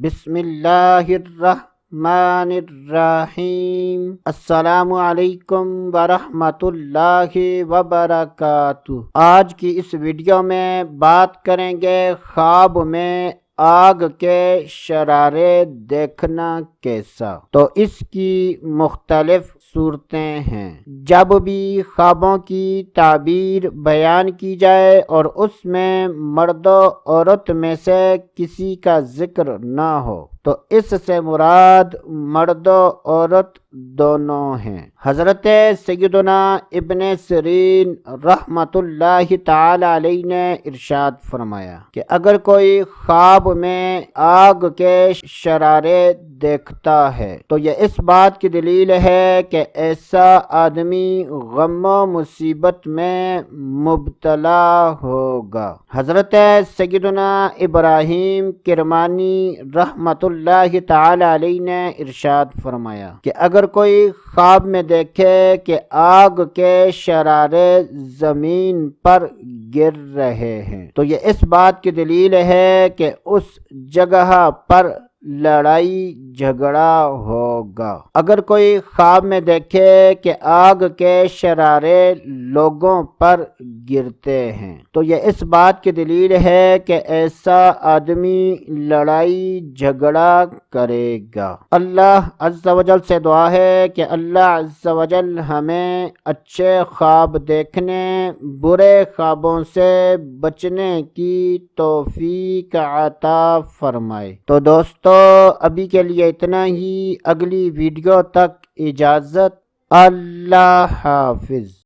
بسم اللہ الرحمن الرحیم۔ السلام علیکم ورحمۃ اللہ وبرکاتہ۔ آج کی اس ویڈیو میں بات کریں گے خواب میں آگ کے شرارے دیکھنا کیسا۔ تو اس کی مختلف صورتیں ہیں۔ جب بھی خوابوں کی تعبیر بیان کی جائے اور اس میں مرد و عورت میں سے کسی کا ذکر نہ ہو تو اس سے مراد مرد و عورت دونوں ہیں۔ حضرت سیدنا ابن سیرین رحمۃ اللہ تعالی علیہ نے ارشاد فرمایا کہ اگر کوئی خواب میں آگ کے شرارے دیکھتا ہے تو یہ اس بات کی دلیل ہے کہ ایسا آدمی غم و مصیبت میں مبتلا ہوگا۔ حضرت سیدنا ابراہیم کرمانی رحمۃ اللہ تعالی علیہ نے ارشاد فرمایا کہ اگر کوئی خواب میں دیکھے کہ آگ کے شرارے زمین پر گر رہے ہیں تو یہ اس بات کی دلیل ہے کہ اس جگہ پر لڑائی جھگڑا ہوگا۔ اگر کوئی خواب میں دیکھے کہ آگ کے شرارے لوگوں پر گرتے ہیں تو یہ اس بات کی دلیل ہے کہ ایسا آدمی لڑائی جھگڑا کرے گا۔ اللہ عز و جل سے دعا ہے کہ اللہ عز و جل ہمیں اچھے خواب دیکھنے، برے خوابوں سے بچنے کی توفیق عطا فرمائے۔ تو دوستو ابھی کے لیے اتنا ہی، اگلی ویڈیو تک اجازت، اللہ حافظ۔